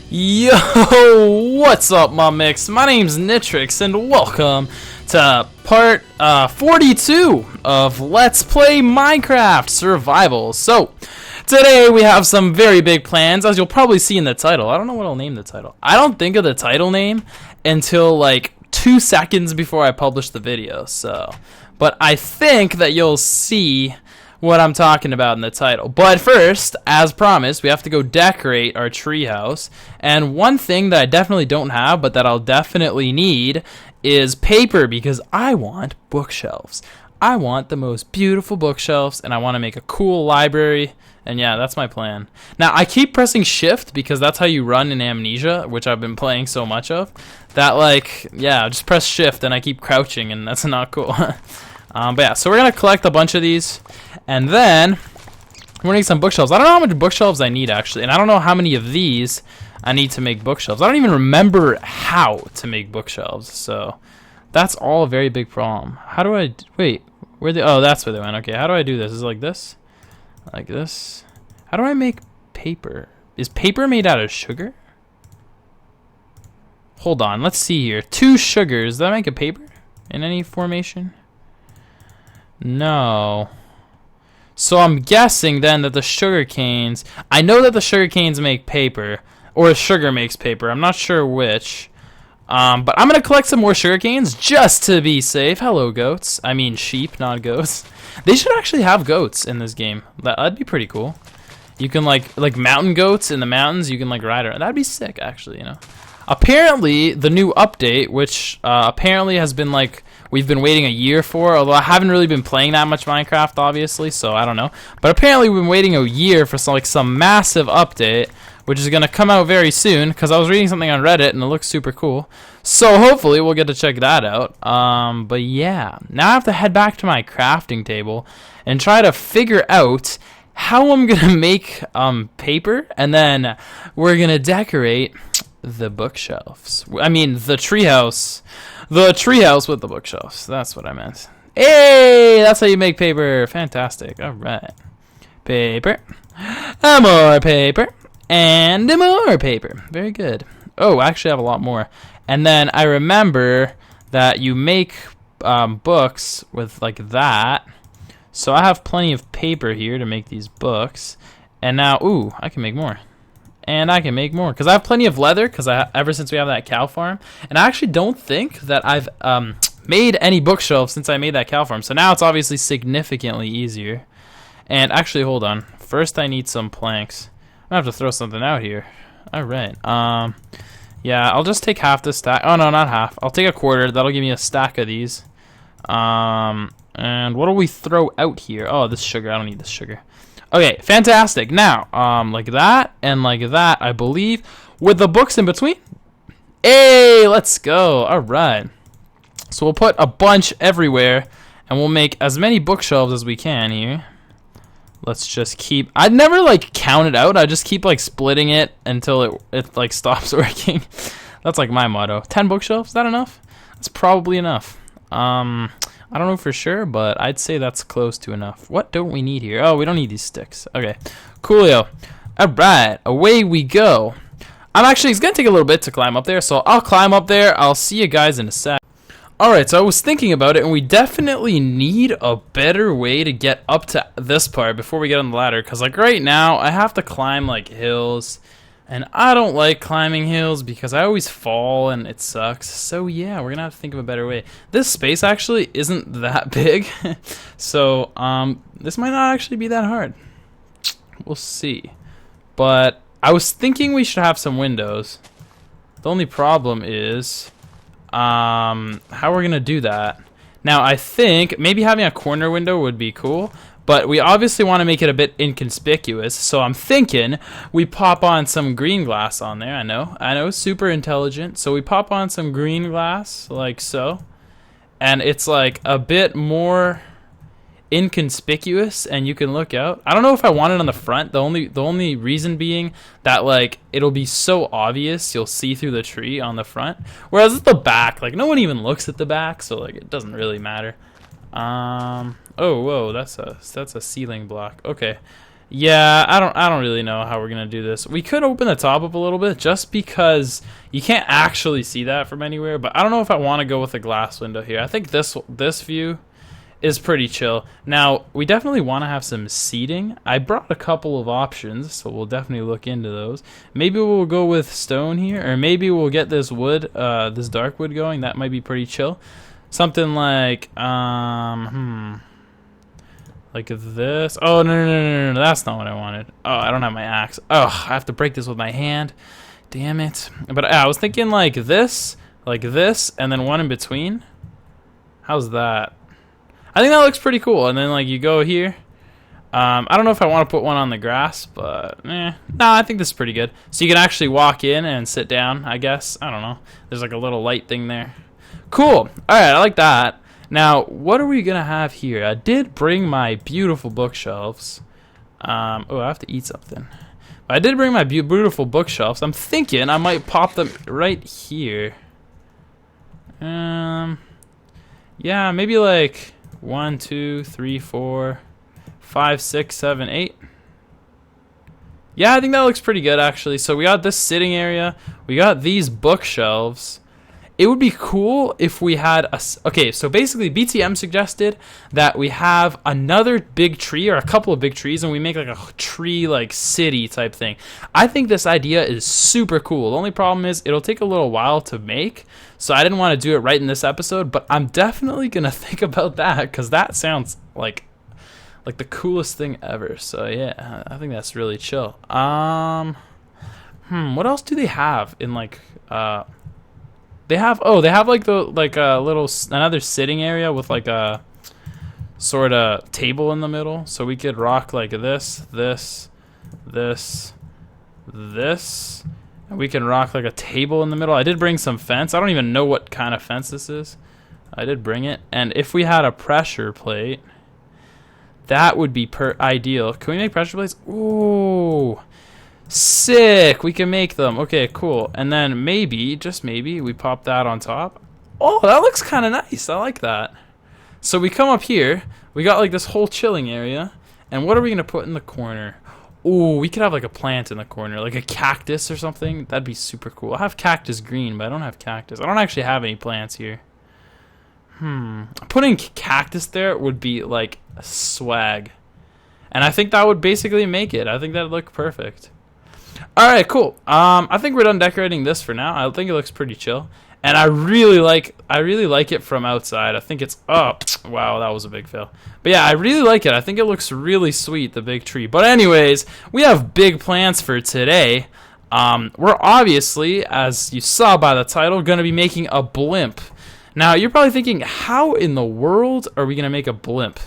Yo, what's up, my mix? My name's Nitrix, and welcome to part 42 of Let's Play Minecraft Survival. So, today we have some very big plans, as you'll probably see in the title. I don't know what I'll name the title. I don't think of the title name until like 2 seconds before I publish the video, so. But I think that you'll see what I'm talking about in the title. But first, as promised, we have to go decorate our treehouse. And one thing that I definitely don't have, but that I'll definitely need, is paper, because I want bookshelves. I want the most beautiful bookshelves, and I want to make a cool library. And yeah, that's my plan. Now, I keep pressing shift because that's how you run in Amnesia, which I've been playing so much of. That, like, yeah, just press shift and I keep crouching, and that's not cool. But yeah, so we're going to collect a bunch of these. And then we're going to need some bookshelves. I don't know how many bookshelves I need, actually. And I don't know how many of these I need to make bookshelves. I don't even remember how to make bookshelves. So that's all a very big problem. How do I... Wait, where the... Oh, that's where they went. Okay, how do I do this? Is it like this? Like this? How do I make paper? Is paper made out of sugar? Hold on, let's see here. 2 sugars. Does that make a paper in any formation? No. So I'm guessing then that the sugar canes... I know that the sugar canes make paper. Or sugar makes paper. I'm not sure which. But I'm going to collect some more sugar canes just to be safe. Hello, goats. I mean sheep, not goats. They should actually have goats in this game. That'd be pretty cool. You can like mountain goats in the mountains. You can like ride around. That'd be sick, actually, you know. Apparently, the new update, which apparently has been like... We've been waiting a year for, although I haven't really been playing that much Minecraft, obviously, so I don't know. But apparently we've been waiting a year for some massive update, which is going to come out very soon, because I was reading something on Reddit, and it looks super cool. So hopefully we'll get to check that out. But yeah, now I have to head back to my crafting table and try to figure out how I'm going to make paper, and then we're going to decorate the bookshelves. I mean, the treehouse. The treehouse with the bookshelves. That's what I meant. Hey, that's how you make paper. Fantastic. All right. Paper. More paper. And more paper. Very good. Oh, I actually have a lot more. And then I remember that you make books with like that. So I have plenty of paper here to make these books. And now, ooh, I can make more. And I can make more because I have plenty of leather because ever since we have that cow farm. And I actually don't think that I've made any bookshelves since I made that cow farm. So now it's obviously significantly easier. And actually, hold on. First, I need some planks. I'm going to have to throw something out here. All right. Yeah, I'll just take half the stack. Oh, no, not half. I'll take a quarter. That'll give me a stack of these. And what do we throw out here? Oh, this sugar. I don't need this sugar. Okay, fantastic. Now, like that and like that, I believe, with the books in between. Hey, let's go. All right. So we'll put a bunch everywhere, and we'll make as many bookshelves as we can here. Let's just keep... I'd never, like, count it out. I just keep, like, splitting it until it like, stops working. That's, like, my motto. 10 bookshelves? Is that enough? That's probably enough. I don't know for sure, but I'd say that's close to enough. What don't we need here? Oh, we don't need these sticks. Okay, coolio. All right, away we go. It's going to take a little bit to climb up there, so I'll climb up there. I'll see you guys in a sec. All right, so I was thinking about it, and we definitely need a better way to get up to this part before we get on the ladder, because, like, right now, I have to climb, like, hills. And I don't like climbing hills because I always fall and it sucks. So yeah, we're gonna have to think of a better way. This space actually isn't that big. So this might not actually be that hard. We'll see. But I was thinking we should have some windows. The only problem is how we're gonna do that. Now I think maybe having a corner window would be cool. But we obviously want to make it a bit inconspicuous, so I'm thinking we pop on some green glass on there. I know, super intelligent. So we pop on some green glass, like so. And it's like a bit more inconspicuous, and you can look out. I don't know if I want it on the front. The only reason being that, like, it'll be so obvious you'll see through the tree on the front. Whereas at the back, like, no one even looks at the back, so, like, it doesn't really matter. Oh, whoa, that's a ceiling block. Okay. Yeah, I don't really know how we're gonna do this. We could open the top up a little bit just because you can't actually see that from anywhere, but I don't know if I want to go with a glass window here. I think this view is pretty chill. Now, we definitely want to have some seating. I brought a couple of options, so we'll definitely look into those. Maybe we'll go with stone here, or maybe we'll get this wood, this dark wood going. That might be pretty chill. Something like, like this. Oh, no, that's not what I wanted. Oh, I don't have my axe. Oh, I have to break this with my hand. Damn it. But I was thinking like this, and then one in between. How's that? I think that looks pretty cool. And then like you go here. I don't know if I want to put one on the grass, but no, I think this is pretty good. So you can actually walk in and sit down, I guess. I don't know. There's like a little light thing there. Cool. All right, I like that. Now, what are we going to have here? I did bring my beautiful bookshelves. Oh, I have to eat something. But I did bring my beautiful bookshelves. I'm thinking I might pop them right here. Yeah, maybe like 1, 2, 3, 4, 5, 6, 7, 8. Yeah, I think that looks pretty good, actually. So we got this sitting area. We got these bookshelves. It would be cool if we had a... Okay, so basically BTM suggested that we have another big tree or a couple of big trees and we make like a tree like city type thing. I think this idea is super cool. The only problem is it'll take a little while to make, so I didn't want to do it right in this episode, but I'm definitely going to think about that because that sounds like the coolest thing ever. So yeah, I think that's really chill. What else do they have in like... They have like a little another sitting area with like a sort of table in the middle, so we could rock like this, and we can rock like a table in the middle. I did bring some fence. I don't even know what kind of fence this is. I did bring it, and if we had a pressure plate, that would be ideal. Can we make pressure plates? Ooh. Sick! We can make them. Okay, cool. And then maybe, just maybe, we pop that on top. Oh, that looks kind of nice. I like that. So we come up here. We got like this whole chilling area. And what are we going to put in the corner? Ooh, we could have like a plant in the corner. Like a cactus or something. That'd be super cool. I have cactus green, but I don't have cactus. I don't actually have any plants here. Putting cactus there would be like swag. And I think that would basically make it. I think that'd look perfect. Alright, cool. I think we're done decorating this for now. I think it looks pretty chill. And I really like it from outside. I think it's up. Oh, wow, that was a big fail. But yeah, I really like it. I think it looks really sweet, the big tree. But anyways, we have big plans for today. We're obviously, as you saw by the title, going to be making a blimp. Now, you're probably thinking, how in the world are we going to make a blimp?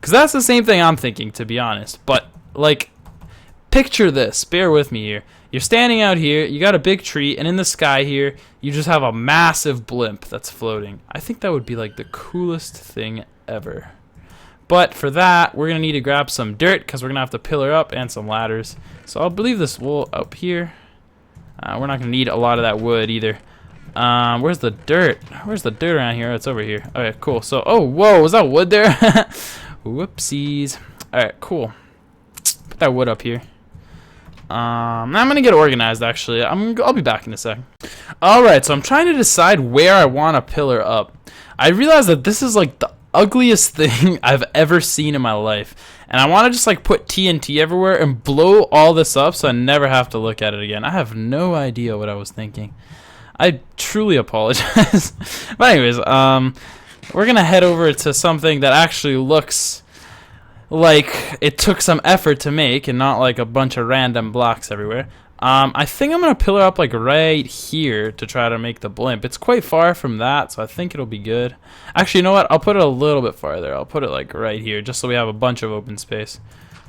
Because that's the same thing I'm thinking, to be honest. But, like... Picture this, bear with me here. You're standing out here, you got a big tree, and in the sky here, you just have a massive blimp that's floating. I think that would be like the coolest thing ever. But for that, we're going to need to grab some dirt, because we're going to have to pillar up, and some ladders. So I'll leave this wool up here. We're not going to need a lot of that wood either. Where's the dirt? Where's the dirt around here? It's over here. Okay, cool. So, oh, whoa, was that wood there? Whoopsies. Alright, cool. Put that wood up here. I'm gonna get organized actually. I'll be back in a sec. Alright, so I'm trying to decide where I want to pillar up. I realize that this is like the ugliest thing I've ever seen in my life. And I want to just like put TNT everywhere and blow all this up so I never have to look at it again. I have no idea what I was thinking. I truly apologize. But anyways, we're gonna head over to something that actually looks like it took some effort to make and not like a bunch of random blocks everywhere. I think I'm gonna pillar up like right here to try to make the blimp. It's quite far from that, so I think it'll be good. Actually, you know what? I'll put it a little bit farther. I'll put it like right here just so we have a bunch of open space.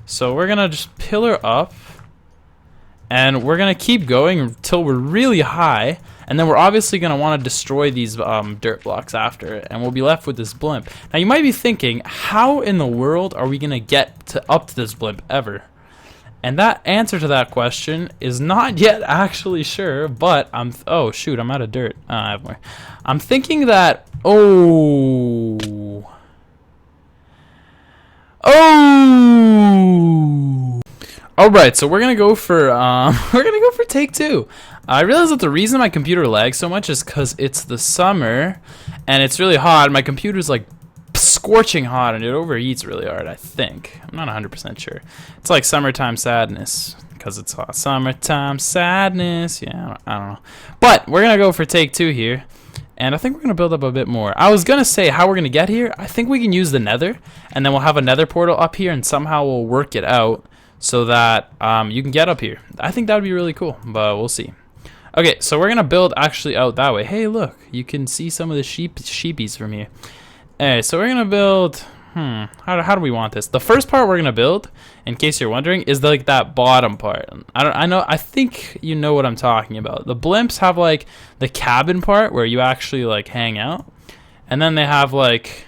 So we're gonna just pillar up and we're gonna keep going until we're really high, and then we're obviously gonna want to destroy these dirt blocks after it, and we'll be left with this blimp. Now you might be thinking, how in the world are we gonna get up to this blimp ever? And that answer to that question is not yet actually sure, but oh shoot, I'm out of dirt. I have more. I'm thinking that oh All right, so we're gonna go for take two. I realized that the reason my computer lags so much is because it's the summer, and it's really hot. My computer's like scorching hot, and it overheats really hard. I think I'm not 100% sure. It's like summertime sadness because it's hot. Summertime sadness. Yeah, I don't know. But we're gonna go for take two here. And I think we're going to build up a bit more. I was going to say how we're going to get here. I think we can use the nether. And then we'll have a nether portal up here. And somehow we'll work it out so that you can get up here. I think that would be really cool. But we'll see. Okay, so we're going to build actually out that way. Hey, look. You can see some of the sheepies from here. Alright, so we're going to build... How do we want this? The first part we're going to build, in case you're wondering, is like that bottom part. I think you know what I'm talking about. The blimps have like the cabin part where you actually like hang out. And then they have like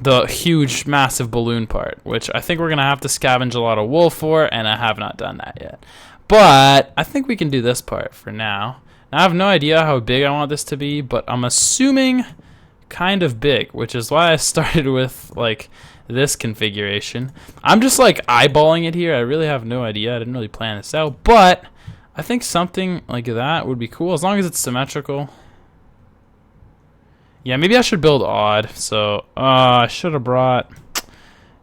the huge massive balloon part, which I think we're going to have to scavenge a lot of wool for, and I have not done that yet. But I think we can do this part for now. Now I have no idea how big I want this to be, but I'm assuming kind of big, which is why I started with like this configuration. I'm just like eyeballing it here. I really have no idea. I didn't really plan this out, but I think something like that would be cool as long as it's symmetrical. Yeah, maybe I should build odd. So I should have brought,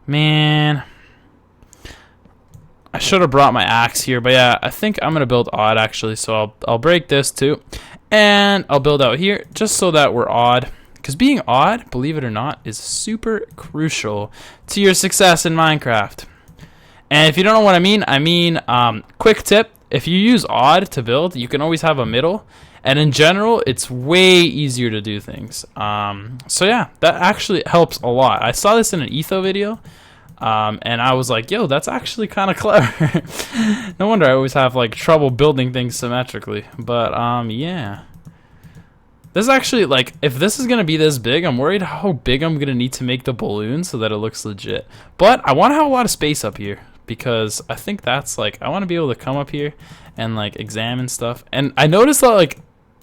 man, I should have brought my axe here, but yeah, I think I'm gonna build odd actually. So I'll break this too, and I'll build out here just so that we're odd. Because being odd, believe it or not, is super crucial to your success in Minecraft. And if you don't know what I mean, quick tip, if you use odd to build, you can always have a middle. And in general, it's way easier to do things. So yeah, that actually helps a lot. I saw this in an Etho video, and I was like, yo, that's actually kind of clever. No wonder I always have like trouble building things symmetrically. But yeah. This is actually, like, if this is going to be this big, I'm worried how big I'm going to need to make the balloon so that it looks legit. But I want to have a lot of space up here because I think that's, like, I want to be able to come up here and, like, examine stuff. And I noticed that,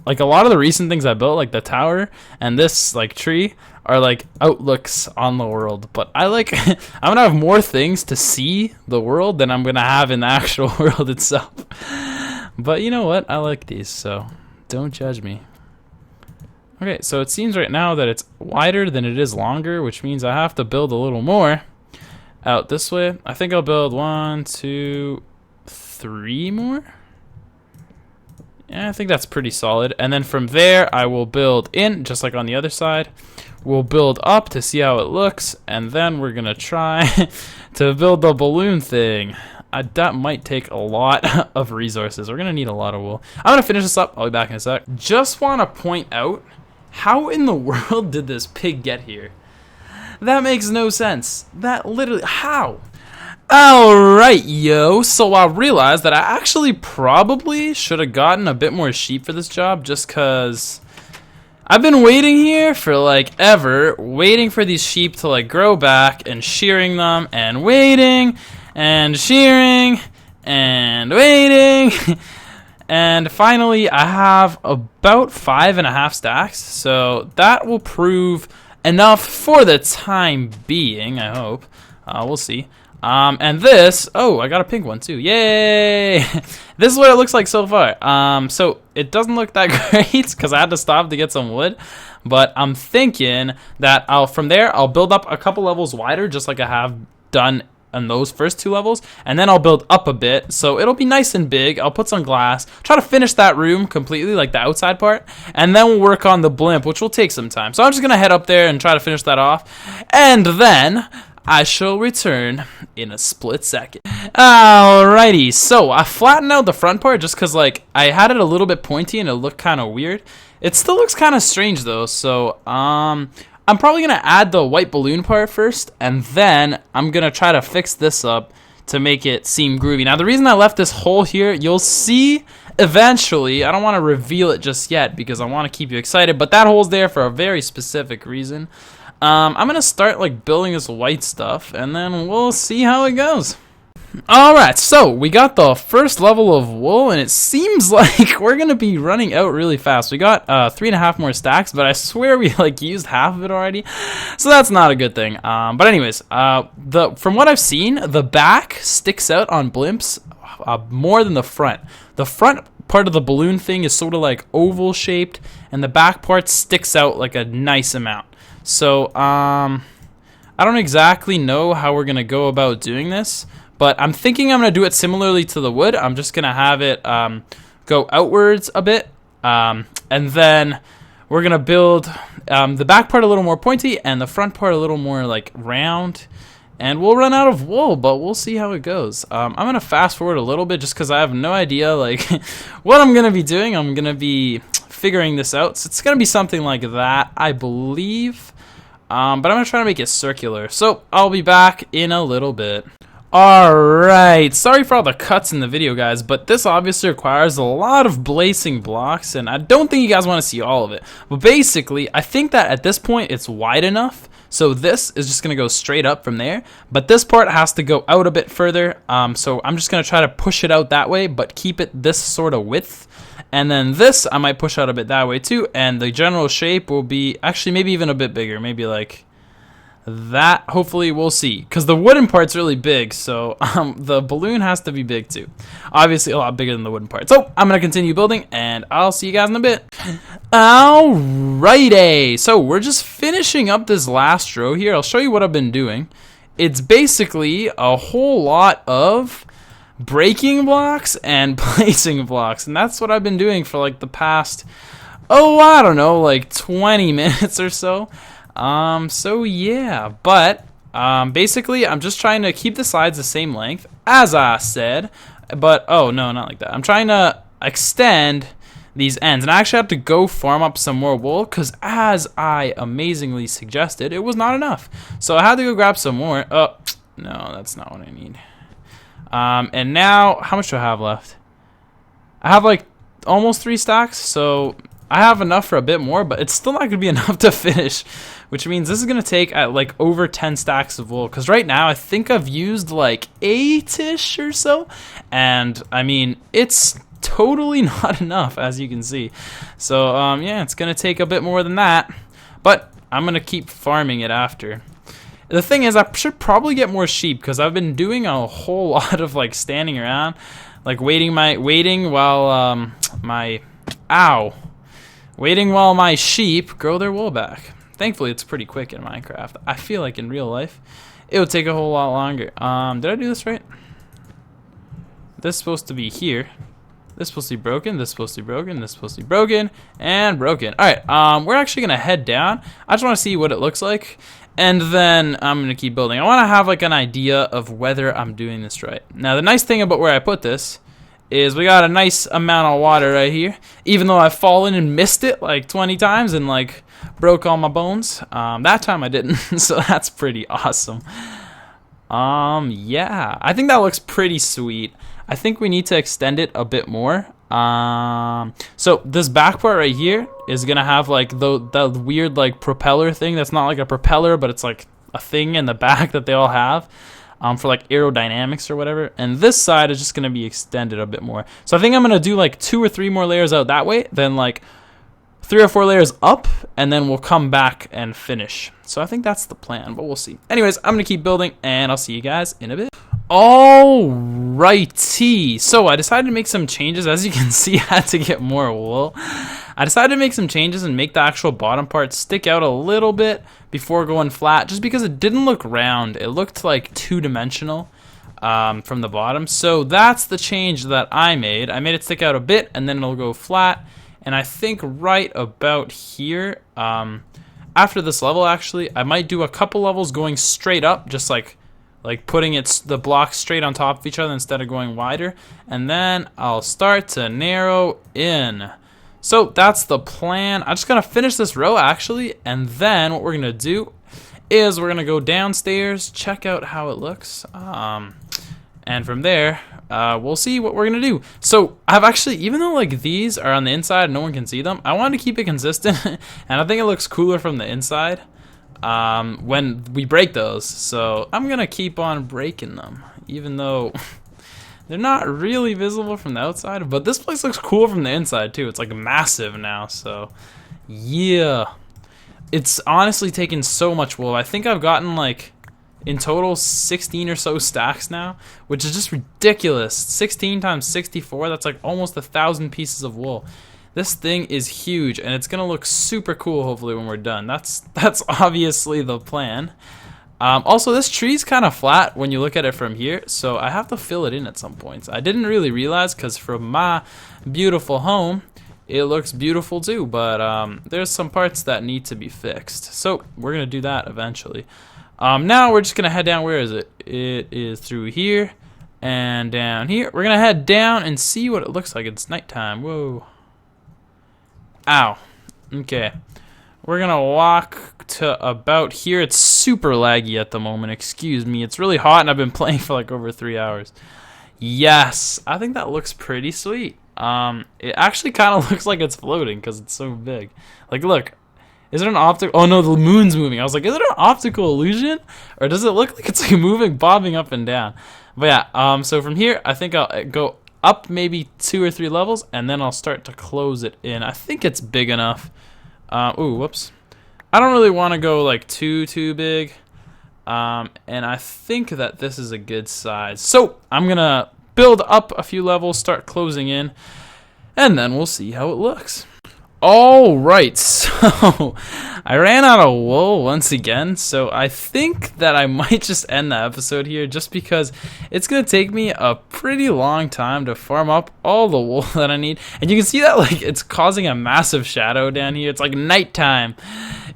like a lot of the recent things I built, like the tower and this, like, tree, are, like, outlooks on the world. But I, like, I'm going to have more things to see the world than I'm going to have in the actual world itself. But you know what? I like these, so don't judge me. Okay, so it seems right now that it's wider than it is longer, which means I have to build a little more out this way. I think I'll build 1, 2, 3 more. Yeah, I think that's pretty solid. And then from there, I will build in, just like on the other side. We'll build up to see how it looks, and then we're going to try to build the balloon thing. That might take a lot of resources. We're going to need a lot of wool. I'm going to finish this up. I'll be back in a sec. Just want to point out, how in the world did this pig get here? That makes no sense. That literally, how? Alright, yo, so I realized that I actually probably should have gotten a bit more sheep for this job just because I've been waiting here for like ever, waiting for these sheep to like grow back and shearing them and waiting and shearing and waiting. And finally, I have about 5.5 stacks, so that will prove enough for the time being, I hope. We'll see. And this, oh, I got a pink one too. Yay! This is what it looks like so far. So it doesn't look that great because I had to stop to get some wood. But I'm thinking that from there, I'll build up a couple levels wider, just like I have done on those first 2 levels, and then I'll build up a bit, so it'll be nice and big. I'll put some glass, try to finish that room completely, like the outside part, and then we'll work on the blimp, which will take some time. So I'm just gonna head up there and try to finish that off, and then I shall return in a split second. Alrighty, so I flattened out the front part just because like I had it a little bit pointy and it looked kind of weird. It still looks kind of strange though, so I'm probably going to add the white balloon part first, and then I'm going to try to fix this up to make it seem groovy. Now, the reason I left this hole here, you'll see eventually. I don't want to reveal it just yet because I want to keep you excited, but that hole's there for a very specific reason. I'm going to start like building this white stuff, and then we'll see how it goes. Alright, so we got the first level of wool, and it seems like we're gonna be running out really fast. We got 3.5 more stacks, but I swear we like used half of it already, so that's not a good thing. But anyways, from what I've seen, the back sticks out on blimps more than the front. The front part of the balloon thing is sort of like oval shaped, and the back part sticks out like a nice amount. So I don't exactly know how we're gonna go about doing this. But I'm thinking I'm going to do it similarly to the wood. I'm just going to have it go outwards a bit. And then we're going to build the back part a little more pointy and the front part a little more like round. And we'll run out of wool, but we'll see how it goes. I'm going to fast forward a little bit just because I have no idea like what I'm going to be doing. I'm going to be figuring this out. So it's going to be something like that, I believe. But I'm going to try to make it circular. So I'll be back in a little bit. Alright, sorry for all the cuts in the video, guys, but this obviously requires a lot of blazing blocks, and I don't think you guys want to see all of it. But basically, I think that at this point it's wide enough, so this is just going to go straight up from there, but this part has to go out a bit further, so I'm just going to try to push it out that way, but keep it this sort of width. And then this, I might push out a bit that way too, and the general shape will be, actually maybe even a bit bigger, maybe like that. Hopefully we'll see, because the wooden part's really big, so the balloon has to be big too, obviously a lot bigger than the wooden part. So I'm gonna continue building and I'll see you guys in a bit. Alrighty, so we're just finishing up this last row here. I'll show you what I've been doing. It's basically a whole lot of breaking blocks and placing blocks, and that's what I've been doing for like the past, oh, I don't know, like 20 minutes or so. So yeah, but basically I'm just trying to keep the sides the same length as I said, but oh no, not like that. I'm trying to extend these ends, and I actually have to go farm up some more wool because, as I amazingly suggested, it was not enough. So I had to go grab some more. Oh no, that's not what I need. And now how much do I have left? I have like almost 3 stacks, so I have enough for a bit more, but it's still not going to be enough to finish, which means this is going to take like over 10 stacks of wool, because right now I think I've used like 8-ish or so, and I mean, it's totally not enough, as you can see. So yeah, it's going to take a bit more than that, but I'm going to keep farming it after. The thing is, I should probably get more sheep, because I've been doing a whole lot of like standing around, like waiting while my sheep grow their wool back. Thankfully, it's pretty quick in Minecraft. I feel like in real life, it would take a whole lot longer. Did I do this right? This is supposed to be here. This is supposed to be broken. This is supposed to be broken. This is supposed to be broken. And broken. Alright, we're actually going to head down. I just want to see what it looks like. And then I'm going to keep building. I want to have like an idea of whether I'm doing this right. Now, the nice thing about where I put this is we got a nice amount of water right here, even though I've fallen and missed it like 20 times and like broke all my bones. That time I didn't, so that's pretty awesome. Yeah, I think that looks pretty sweet. I think we need to extend it a bit more. So this back part right here is gonna have like the weird like propeller thing that's not like a propeller, but it's like a thing in the back that they all have. For like aerodynamics or whatever, and this side is just gonna be extended a bit more. So I think I'm gonna do like 2 or 3 more layers out that way, then like 3 or 4 layers up, and then we'll come back and finish. So I think that's the plan, but we'll see. Anyways, I'm gonna keep building, and I'll see you guys in a bit. Alrighty, so I decided to make some changes. As you can see, I had to get more wool. I decided to make some changes and make the actual bottom part stick out a little bit before going flat, just because it didn't look round. It looked like 2-dimensional from the bottom. So that's the change that I made. I made it stick out a bit, and then it'll go flat. And I think right about here, after this level, actually, I might do a couple levels going straight up, just like putting the blocks straight on top of each other instead of going wider. And then I'll start to narrow in. So that's the plan. I'm just gonna finish this row actually, and then what we're gonna do is we're gonna go downstairs, check out how it looks, and from there we'll see what we're gonna do. So I've actually, even though like these are on the inside and no one can see them, I want to keep it consistent and I think it looks cooler from the inside. when we break those. So I'm gonna keep on breaking them, even though they're not really visible from the outside. But this place looks cool from the inside too. It's like massive now. So yeah, it's honestly taken so much wool. I think I've gotten like in total 16 or so stacks now, which is just ridiculous. 16 times 64, that's like almost 1,000 pieces of wool. This thing is huge, and it's gonna look super cool hopefully when we're done. That's obviously the plan. Also, this tree's kind of flat when you look at it from here, so I have to fill it in at some points. I didn't really realize, because from my beautiful home, it looks beautiful too, but there's some parts that need to be fixed. So we're gonna do that eventually. Now we're just gonna head down. Where is it? It is through here and down here. We're gonna head down and see what it looks like. It's nighttime. Whoa. Ow. Okay. We're gonna walk to about here. It's super laggy at the moment. Excuse me. It's really hot and I've been playing for like over 3 hours. Yes. I think that looks pretty sweet. It actually kind of looks like it's floating because it's so big. Like, look. Is it an optical? Oh no, the moon's moving. I was like, is it an optical illusion? Or does it look like it's like moving, bobbing up and down? But yeah, so from here, I think I'll go up maybe 2 or 3 levels, and then I'll start to close it in. I think it's big enough. Ooh, whoops. I don't really want to go like too big. And I think that this is a good size. So I'm gonna build up a few levels, start closing in, and then we'll see how it looks. Alright, so I ran out of wool once again, so I think that I might just end the episode here just because it's going to take me a pretty long time to farm up all the wool that I need. And you can see that like it's causing a massive shadow down here. It's like nighttime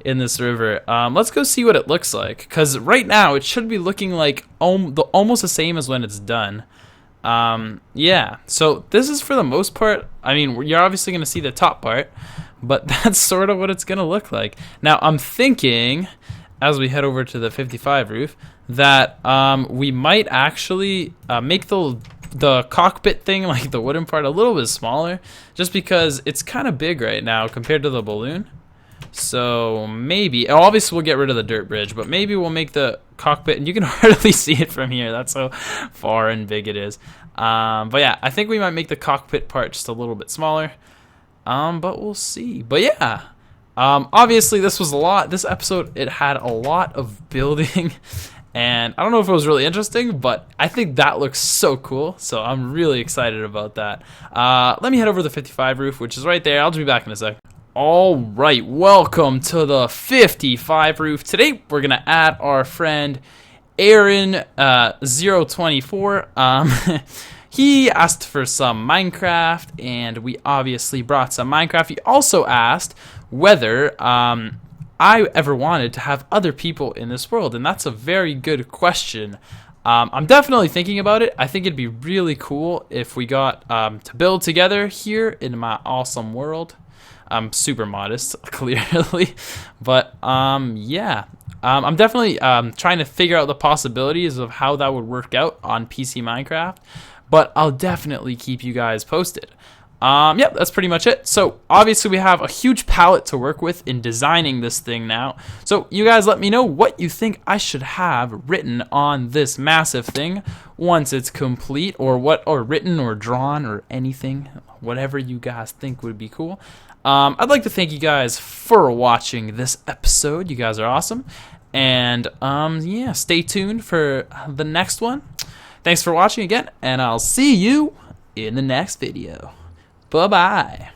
in this river. Let's go see what it looks like, because right now it should be looking like almost the same as when it's done. Yeah, so this is for the most part, I mean, you're obviously going to see the top part, but that's sort of what it's going to look like. Now, I'm thinking, as we head over to the 55 roof, that we might actually make the cockpit thing, like the wooden part, a little bit smaller, just because it's kind of big right now compared to the balloon. So maybe, obviously we'll get rid of the dirt bridge, but maybe we'll make the cockpit, and you can hardly see it from here, that's how far and big it is. But yeah, I think we might make the cockpit part just a little bit smaller, but we'll see. But yeah, obviously this was a lot. This episode, it had a lot of building, and I don't know if it was really interesting, but I think that looks so cool, so I'm really excited about that. Let me head over to the 55 roof, which is right there. I'll just be back in a sec. Alright, welcome to the 55 roof. Today we're gonna add our friend Aaron 024. He asked for some Minecraft, and we obviously brought some Minecraft. He also asked whether I ever wanted to have other people in this world, and that's a very good question. I'm definitely thinking about it. I think it'd be really cool if we got to build together here in my awesome world. I'm super modest, clearly, but yeah, I'm definitely trying to figure out the possibilities of how that would work out on PC Minecraft, but I'll definitely keep you guys posted. Yep, that's pretty much it. So obviously we have a huge palette to work with in designing this thing now. So you guys let me know what you think I should have written on this massive thing once it's complete, or written or drawn or anything, whatever you guys think would be cool. I'd like to thank you guys for watching this episode. You guys are awesome. And yeah, stay tuned for the next one. Thanks for watching again, and I'll see you in the next video. Bye-bye.